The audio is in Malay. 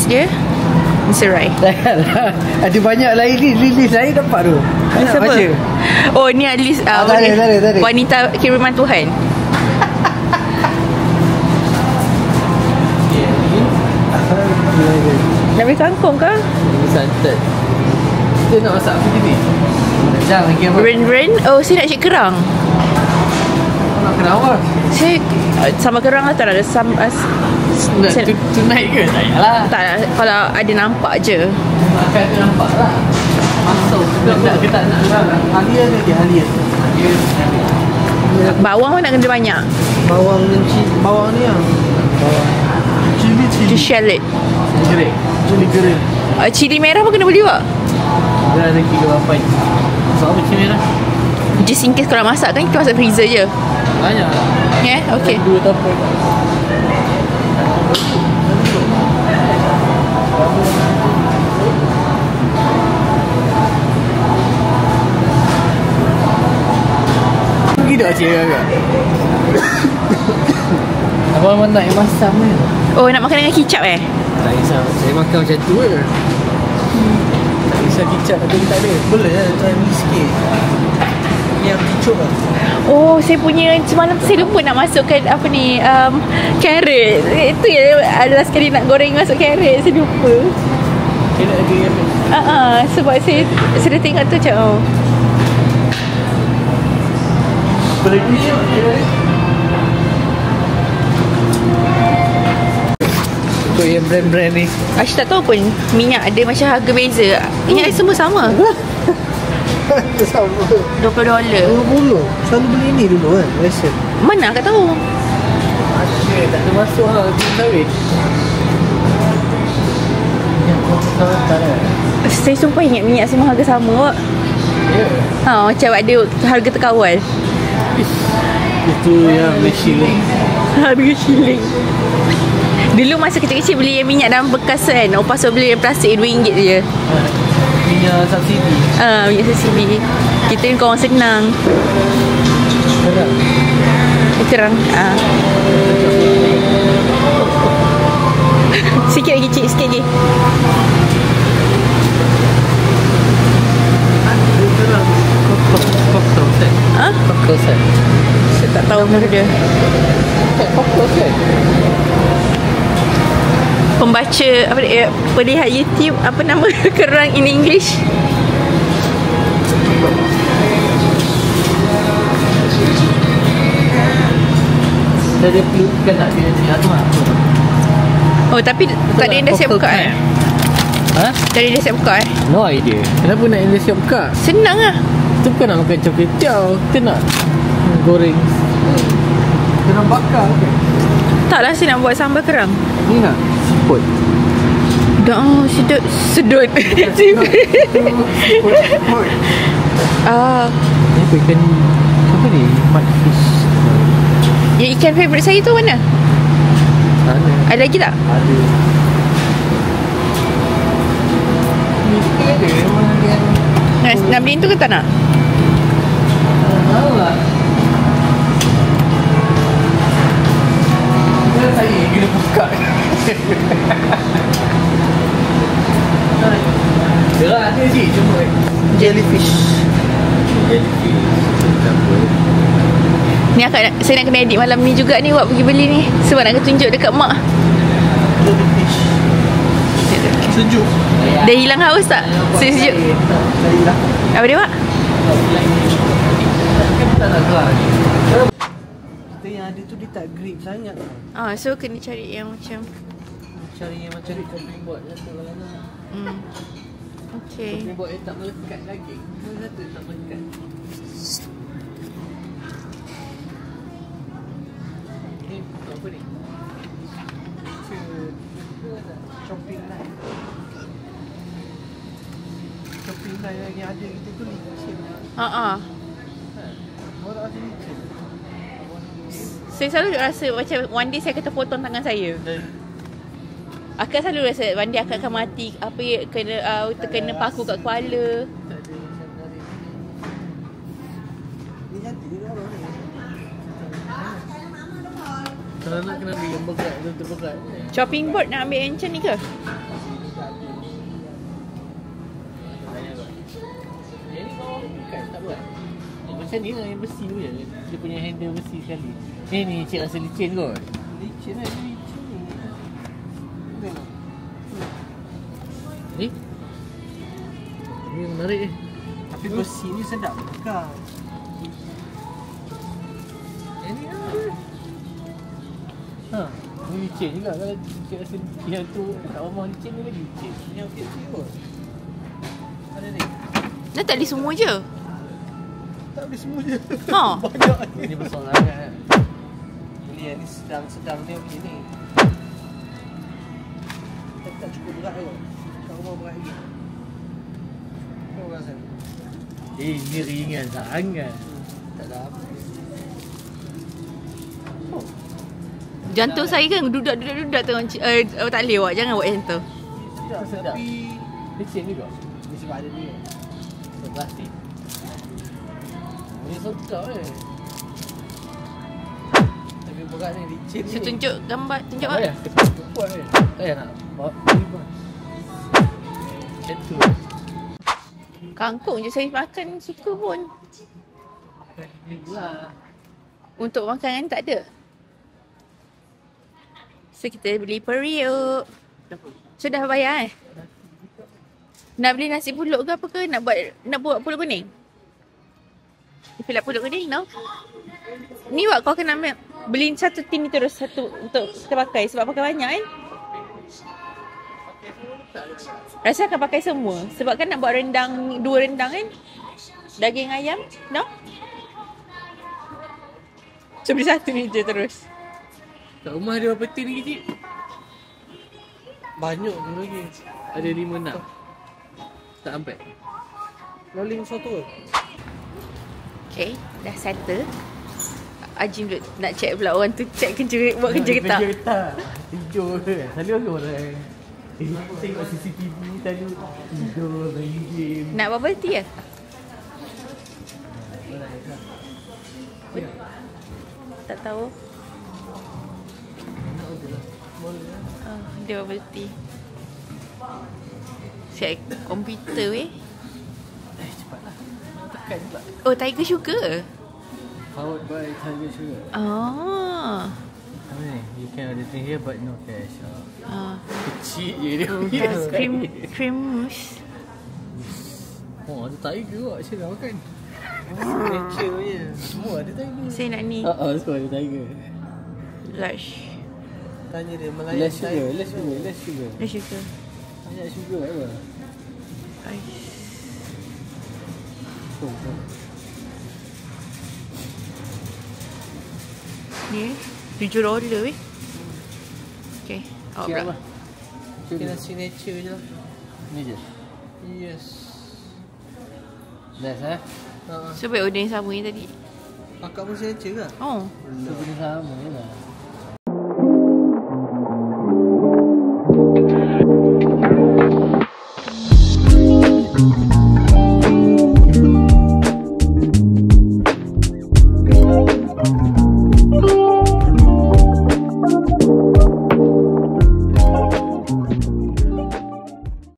list dia Serai. Ada banyak lain ni. List lain dapat tu. Tak nak baca. Oh, ni list tak ada. wanita kiriman Tuhan. Nak beli kangkung ke? Santan. Kita nak masak apa ni? Jangan lagi apa? Ren. Oh, saya nak cik kerang. Nak kena apa? Saya sama kerang lah, tak ada Tonight ke? Tak payahlah. tak lah, kalau ada nampak je. Makan tu nampak lah. Masuk. Kita tak nak halia ke dia halia? Bawang pun nak kena banyak. Bawang ni lah. Bawang. Cili. Shallot. Cili kering. Cili merah pun kena beli juga. Dia ada kilo apa ni? Sebab apa cili merah? Just in case kalau masak kan, kita masuk freezer je. Banyak lah. Yeah, okay. Dua tapur. Pergi dah cik agak. Abang nak yang masam ni. Oh, nak makan dengan kicap eh? Tak kisah. Saya makan macam tu je. Tak kisah kicap ada ke tak ada. Boleh lah. Try beli sikit. Yang kicap lah. Oh, saya punya semalam saya lupa nak masukkan apa ni, carrot. Itu ya, adalah sekali nak goreng masuk carrot. Saya lupa. Carrot lagi apa? Sebab saya dah tengok tu macam Apa lagi ni? Untuk yang brand-brand ni. Aisyah tak tahu pun minyak ada macam harga beza. Minyak semua sama. Sama. $20. 20. Selalu beli ni dulu kan, biasa. Mana akak tahu? Ada, tak ada masuk lah. Sawit. Saya sumpah ingat minyak semua harga sama. Ya. Macam ada harga terkawal. Itu yang shilling. Harga shilling. Dulu masa kecil-kecil beli yang minyak dalam bekas kan. Lepas tu beli yang plastik RM2 je. Minyak subsidi. Minyak subsidi. Kita ni korang senang. Kerang. Sikit lagi cik, sikit lagi. Cocktail set. Saya tak tahu apa dia. Cocktail set. Pembaca apa dia, pelihat YouTube, apa nama kerang in English? Dia perlu kan tak dia tu lah. Oh, tapi tak ada yang dah siap buka eh? Tak ada yang dah siap buka eh? No idea. Kenapa nak yang dia siap buka? Senang lah. Kita bukan nak makan coklat tiaw. Kita nak goreng. Kita nak bakar kan? Taklah, saya nak buat sambal kerang. Ni lah. Siput. Dah, sedut. Sedut. Siput. Ni apa ikan? Apa ni? Mudfish. Yang ikan favourite saya tu mana? Mana? Ada lagi tak? Ada. Ni ada. Mana dia? Nak beli tu ke tak nak? Tahu lah. Saya kena buka. Gerak ada je cuma jellyfish. Ni saya nak kena edit malam ni juga ni, buat pergi beli ni. Sebab nak tunjuk dekat mak. Jellyfish. Sejuk. Dah hilang haus tak? Sejuk. Apa dia, Pak? Tak nak kelar. Yang ada tu dia tak grip sangat. So kena cari yang macam Cari yang macam chopping board satu lah. Okay. Chopping board yang tak melekat daging. Satu tak melekat. Ni apa ni? Chopping knife. Chopping knife yang ada kita tu ni. Orang ada ni. Saya selalu rasa macam one day saya akan terpotong tangan saya. Akak selalu rasa one day akak akan mati. Apa ya, terkena paku kat kepala. Kalau nak kena beli yang berat, betul berat. Chopping board nak ambil yang macam ni ke? pakai, tak buat. Macam ni lah yang besi tu je. Dia punya handle besi sekali. Ni cik rasa licin kot. Licin lah, dia licin ni. Tengok. Ni yang menarik ni. Tapi besi ni sedap pegang. Ini apa? Ha, ni licin juga. Kalau cik rasa yang tu kat rumah licin ni lagi licin. Yang kecil kot. Ada ni. Dah tak boleh semua je. Tak boleh semua je. Ha. Banyak ni. Ini besar sangat kan. Beli yang ni sedang-sedang ni okey ni. Tak cukup berat kot. Kat rumah berat lagi. Kau rasa? Ini ringan sangat. Tak ada apa. Oh. Jantung saya kan dudak tengok tak boleh awak. Jangan buat macam tu. Sedap. Tapi licin juga. Ni sebab ada ni. Plastik. Ni sedap Tapi berat ni licin ni. Saya tunjuk gambar. Tunjuk tak awak. Kuat ni. Tak payah nak bawa lima. Macam tu. Kangkung je saya makan suka pun. Ni lah. Untuk makanan tak ada. So kita beli periuk. Sudah bayar Nak beli nasi pulut ke apa ke? Nak buat pulut kuning? Fill up pulut kuning, no? Ni wak kau kena ambil. Beli satu tin ni terus satu untuk kita pakai. Sebab pakai banyak kan? Rasa akan pakai semua. Sebab kan nak buat rendang, 2 rendang kan? Daging ayam, no? So beli satu ni je terus. Kat rumah ada berapa tin lagi cik? Banyak tu lagi. Ada 5-6. Tak sampai. Rolling satu ke? Okay, dah settle. Ajim nak check pula orang tu check kerja, buat kerja ke tak? Kerja ke tak? Tidur ke? Selalu aku orang tengok CCTV selalu tidur, main game. Nak bubble tea ke? Tak tahu. Dia bubble tea. Check komputer weh. Cepatlah. Tekan pula. Oh, Tiger Sugar. Powered by Tiger Sugar. Oh. Apa ni? You can order thing here but no cash. Kecil je dia. Cream mousse. Oh, ada Tiger kot. Saya dah makan. Signature je. Semua ada Tiger. Saya nak ni. Semua ada Tiger. Lush. Tanya dia Melayu. Less sugar. Lush sugar. Banyak sugar apa? Ais. Ni $7 weh. Okay. Awak berapa? Kena signature je lah. Ni je? Yes. Less So baik order yang sama ni tadi. Akak pun signature ke? Oh. So benda sama je lah.